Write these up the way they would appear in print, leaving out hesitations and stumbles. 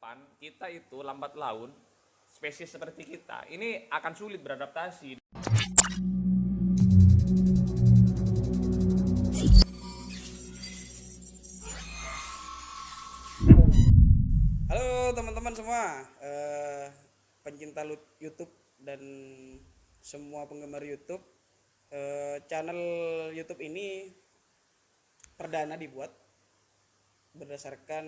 depan kita itu lambat laun, spesies seperti kita ini akan sulit beradaptasi. Halo teman-teman semua, pencinta YouTube dan semua penggemar YouTube. Channel YouTube ini perdana dibuat berdasarkan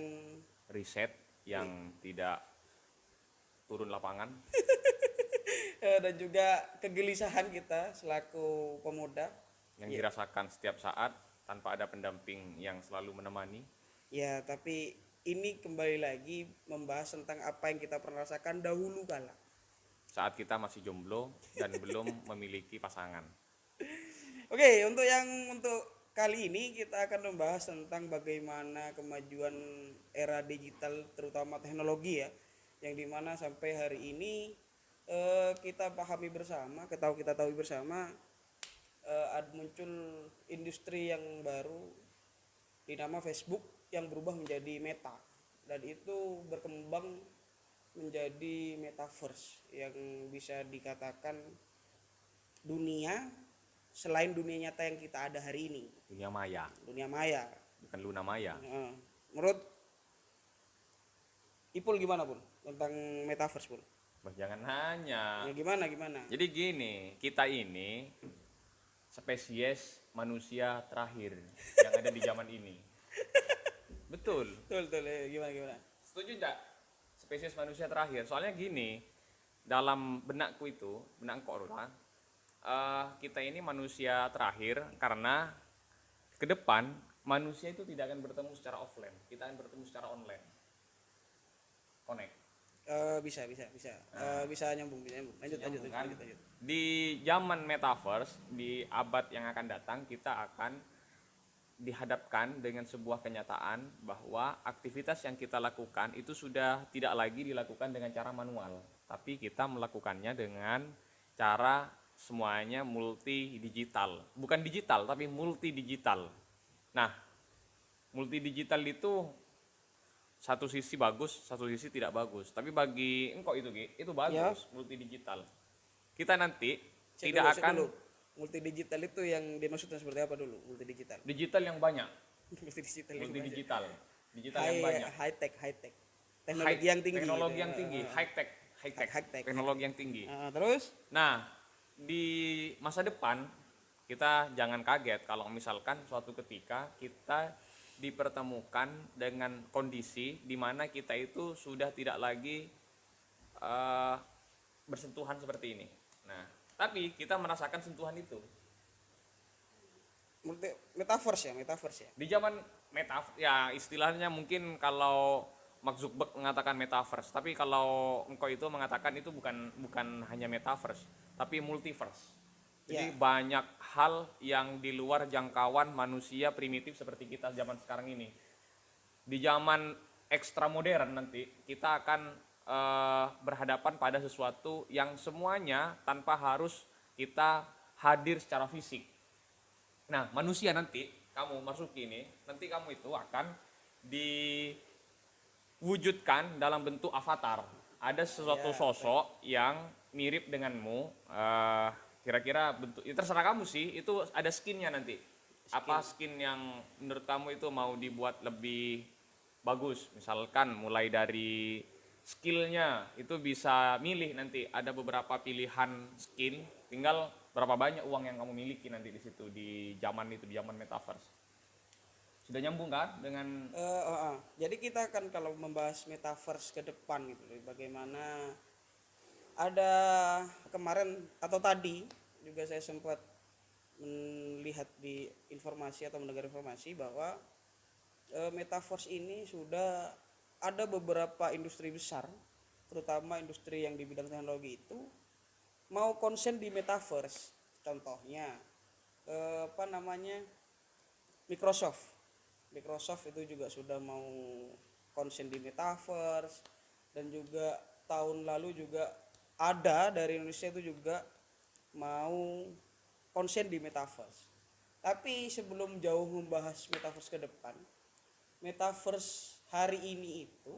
Riset yang tidak turun lapangan. dan juga kegelisahan kita selaku pemuda Yang dirasakan setiap saat tanpa ada pendamping yang selalu menemani. ya, tapi ini kembali lagi membahas tentang apa yang kita pernah rasakan dahulu kala Saat kita masih jomblo dan belum memiliki pasangan. Oke, untuk kali ini kita akan membahas tentang bagaimana kemajuan era digital terutama teknologi ya, yang dimana sampai hari ini kita pahami bersama, kita tahu bersama muncul industri yang baru dinama Facebook yang berubah menjadi Meta, dan itu berkembang menjadi metaverse yang bisa dikatakan dunia selain dunia nyata yang kita ada hari ini, Dunia maya, dunia maya. bukan Luna Maya. Menurut Ipul gimana Pul tentang metaverse Pul? Jangan nanya. Ya, gimana? Jadi gini, kita ini spesies manusia terakhir yang ada di zaman ini. Betul. Betul, gimana? Setuju enggak? Spesies manusia terakhir. Soalnya gini, dalam benakku itu, benak Korula, kita ini manusia terakhir karena ke depan manusia itu tidak akan bertemu secara offline, kita akan bertemu secara online. Connect. Bisa. Bisa nyambung. Lanjut. Di zaman metaverse, di abad yang akan datang, kita akan dihadapkan dengan sebuah kenyataan bahwa aktivitas yang kita lakukan itu sudah tidak lagi dilakukan dengan cara manual, tapi kita melakukannya dengan cara semuanya multi digital. Bukan digital, tapi multi digital. Nah, multi digital itu satu sisi bagus, satu sisi tidak bagus. Tapi bagi engkau itu bagus ya. Multi digital. Kita nanti tidak akan dulu. Multi digital itu yang dimaksudkan seperti apa dulu? Multi digital. Digital yang banyak. Multi digital. Digital yang banyak. High tech. Teknologi yang tinggi. Teknologi yang tinggi. High tech. Teknologi yang tinggi. Terus? Nah, di masa depan kita jangan kaget kalau misalkan suatu ketika kita dipertemukan dengan kondisi di mana kita itu sudah tidak lagi bersentuhan seperti ini. Nah, tapi kita merasakan sentuhan itu. Metaverse ya. Di zaman metaverse ya istilahnya mungkin kalau Mark Zuckerberg mengatakan metaverse, tapi kalau engkau itu mengatakan itu bukan hanya metaverse, tapi multiverse. Jadi banyak hal yang di luar jangkauan manusia primitif seperti kita zaman sekarang ini. Di zaman ekstra modern nanti kita akan berhadapan pada sesuatu yang semuanya tanpa harus kita hadir secara fisik. Nah, manusia nanti kamu masuk ini, nanti kamu itu akan diwujudkan dalam bentuk avatar. Ada sesuatu sosok yang mirip denganmu, kira-kira bentuk, ya terserah kamu sih, itu ada skinnya nanti. Apa skin yang menurut kamu itu mau dibuat lebih bagus, misalkan mulai dari skillnya itu bisa milih nanti, ada beberapa pilihan skin, tinggal berapa banyak uang yang kamu miliki nanti di situ di zaman metaverse. Sudah nyambung kan dengan jadi kita akan kalau membahas metaverse ke depan gitu, bagaimana ada kemarin atau tadi juga saya sempat melihat di informasi atau mendengar informasi bahwa metaverse ini sudah ada beberapa industri besar, terutama industri yang di bidang teknologi itu mau konsen di metaverse. Contohnya Microsoft itu juga sudah mau konsen di metaverse, dan juga tahun lalu juga ada dari Indonesia itu juga mau konsen di metaverse. Tapi sebelum jauh membahas metaverse ke depan, metaverse hari ini itu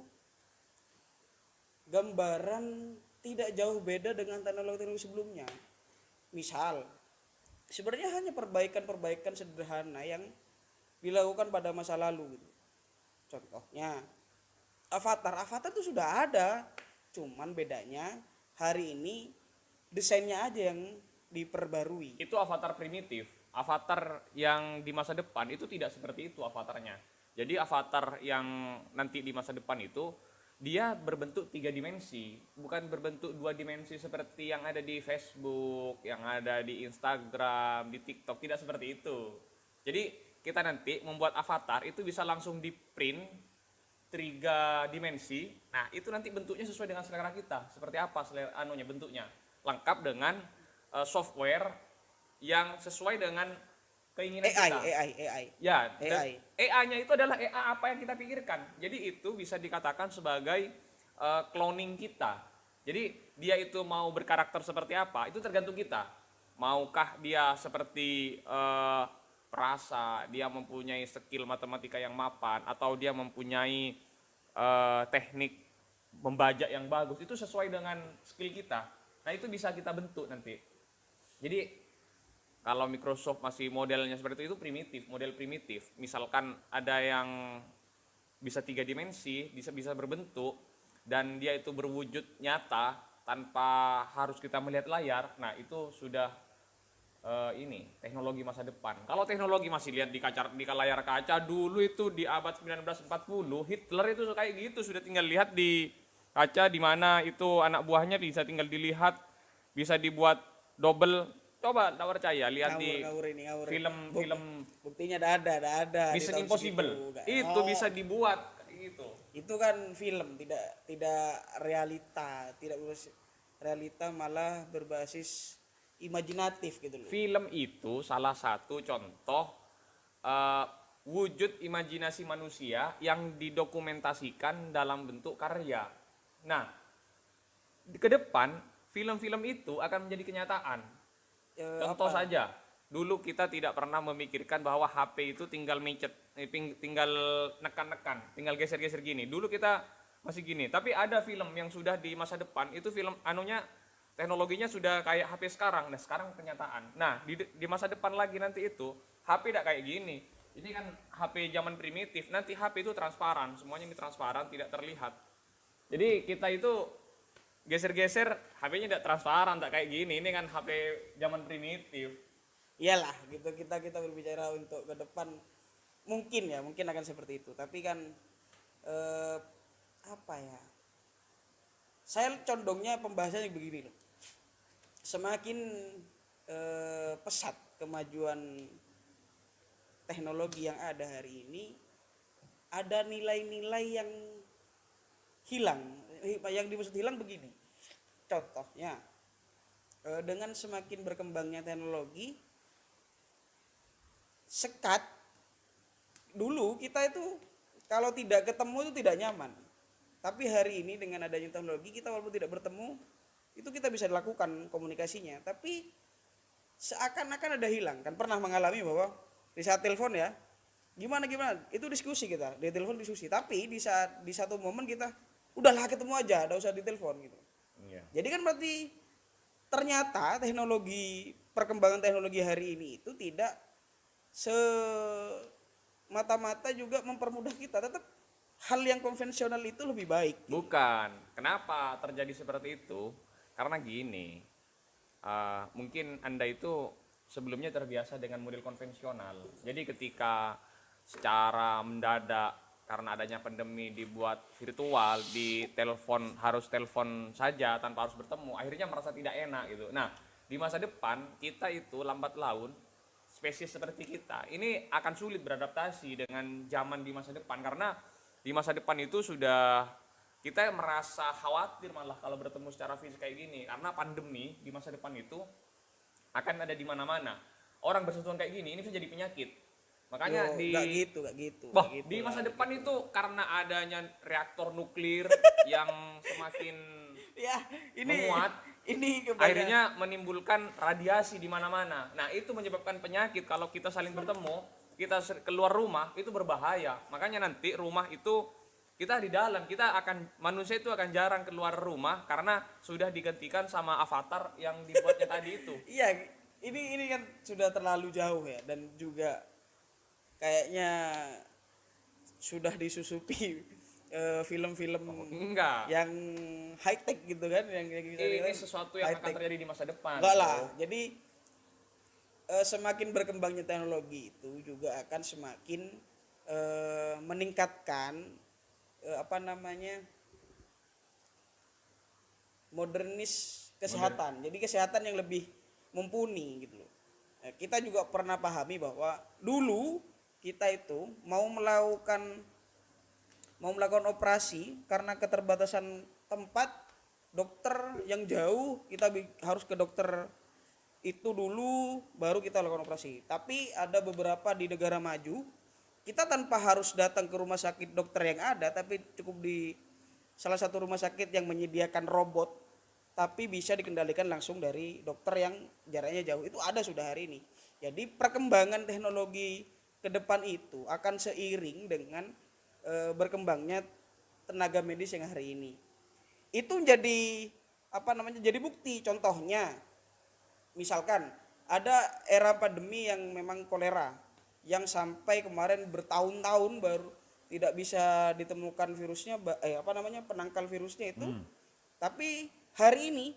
gambaran tidak jauh beda dengan teknologi-teknologi sebelumnya. Misal, sebenarnya hanya perbaikan-perbaikan sederhana yang dilakukan pada masa lalu gitu. Contohnya, avatar itu sudah ada, cuman bedanya hari ini desainnya aja yang diperbarui. Itu avatar primitif. Avatar yang di masa depan itu tidak seperti itu avatarnya. Jadi avatar yang nanti di masa depan itu dia berbentuk 3 dimensi, bukan berbentuk 2 dimensi seperti yang ada di Facebook, yang ada di Instagram, di TikTok, tidak seperti itu. Jadi kita nanti membuat avatar itu bisa langsung di print 3 dimensi. Nah, itu nanti bentuknya sesuai dengan selera kita. Seperti apa selera bentuknya? Lengkap dengan software yang sesuai dengan keinginan kita. AI. Ya, AI. AI-nya itu adalah AI apa yang kita pikirkan. Jadi itu bisa dikatakan sebagai cloning kita. Jadi dia itu mau berkarakter seperti apa, itu tergantung kita. Maukah dia seperti perasa, dia mempunyai skill matematika yang mapan, atau dia mempunyai teknik membajak yang bagus, itu sesuai dengan skill kita. Nah, itu bisa kita bentuk nanti. Jadi kalau Microsoft masih modelnya seperti itu primitif, model primitif. Misalkan ada yang bisa 3 dimensi, bisa berbentuk, dan dia itu berwujud nyata tanpa harus kita melihat layar. Nah, itu sudah ini teknologi masa depan. Kalau teknologi masih lihat di layar kaca, dulu itu di abad 1940 Hitler itu kayak gitu, sudah tinggal lihat di kaca di mana itu anak buahnya bisa tinggal dilihat, bisa dibuat double. Coba tak percaya, lihat di film Buktinya ada di Mission tahun Impossible. segitu. Itu bisa dibuat gitu. Itu kan film, tidak realita, realita, malah berbasis imajinatif gitu loh. Film itu salah satu contoh wujud imajinasi manusia yang didokumentasikan dalam bentuk karya. Nah, ke depan film-film itu akan menjadi kenyataan. Contoh saja, dulu kita tidak pernah memikirkan bahwa HP itu tinggal micet, tinggal nekan-nekan, tinggal geser-geser gini. Dulu kita masih gini, tapi ada film yang sudah di masa depan, itu film teknologinya sudah kayak HP sekarang. Nah, sekarang kenyataan. Nah, di masa depan lagi nanti itu HP tidak kayak gini. Ini kan HP zaman primitif, nanti HP itu transparan, semuanya ini transparan, tidak terlihat. Jadi kita itu geser-geser, HP-nya tidak transparan, tak kayak gini. Ini kan HP zaman primitif. Iyalah, gitu kita berbicara untuk ke depan mungkin akan seperti itu. Tapi kan apa ya? Saya condongnya pembahasannya begini loh. Semakin pesat kemajuan teknologi yang ada hari ini, ada nilai-nilai yang hilang. Yang dimaksud hilang begini. Contohnya, dengan semakin berkembangnya teknologi, sekat dulu kita itu kalau tidak ketemu itu tidak nyaman. Tapi hari ini dengan adanya teknologi, kita walaupun tidak bertemu, itu kita bisa dilakukan komunikasinya. Tapi seakan-akan ada hilang. Kan pernah mengalami bahwa di saat telepon ya, gimana, itu diskusi kita, di telepon diskusi. Tapi di satu momen kita, udahlah ketemu aja, tidak usah ditelepon gitu. Iya. Jadi kan berarti ternyata perkembangan teknologi hari ini itu tidak semata-mata juga mempermudah kita. Tetap hal yang konvensional itu lebih baik. Bukan. Kenapa terjadi seperti itu? Karena gini, mungkin Anda itu sebelumnya terbiasa dengan model konvensional. Jadi ketika secara mendadak karena adanya pandemi dibuat virtual, harus telepon saja tanpa harus bertemu, akhirnya merasa tidak enak gitu. Nah, di masa depan kita itu lambat laun, spesies seperti kita ini akan sulit beradaptasi dengan zaman di masa depan, karena di masa depan itu sudah kita merasa khawatir malah kalau bertemu secara fisik kayak gini, karena pandemi di masa depan itu akan ada di mana-mana. Orang bersentuhan kayak gini ini bisa jadi penyakit. Makanya gak gitu. Di masa depan itu karena adanya reaktor nuklir yang semakin menguat, akhirnya menimbulkan radiasi di mana-mana. Nah, itu menyebabkan penyakit. Kalau kita saling bertemu, kita keluar rumah itu berbahaya. Makanya nanti rumah itu Kita di dalam, manusia itu akan jarang keluar rumah karena sudah digantikan sama avatar yang dibuatnya tadi itu. Iya, ini kan sudah terlalu jauh ya, dan juga kayaknya sudah disusupi film-film Enggak. yang high tech gitu kan, yang bisa Ini dibilang sesuatu yang akan high-tech. terjadi di masa depan. Enggak lah. Jadi semakin berkembangnya teknologi itu juga akan semakin meningkatkan apa namanya, modernis kesehatan. Jadi kesehatan yang lebih mumpuni gitu loh. Nah, kita juga pernah pahami bahwa dulu kita itu mau melakukan operasi karena keterbatasan tempat, dokter yang jauh, kita harus ke dokter itu dulu baru kita lakukan operasi. Tapi ada beberapa di negara maju, kita tanpa harus datang ke rumah sakit dokter yang ada, tapi cukup di salah satu rumah sakit yang menyediakan robot, tapi bisa dikendalikan langsung dari dokter yang jaraknya jauh. Itu ada sudah hari ini. Jadi perkembangan teknologi ke depan itu akan seiring dengan berkembangnya tenaga medis yang hari ini. Itu jadi apa namanya? Jadi bukti. Contohnya, misalkan ada era pandemi yang memang kolera, yang sampai kemarin bertahun-tahun baru tidak bisa ditemukan virusnya, penangkal virusnya itu. Tapi hari ini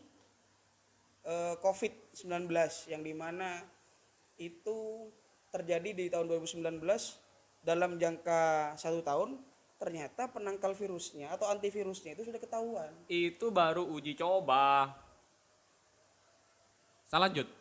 COVID-19 yang dimana itu terjadi di tahun 2019, dalam jangka 1 tahun ternyata penangkal virusnya atau antivirusnya itu sudah ketahuan. Itu baru uji coba. Salah lanjut.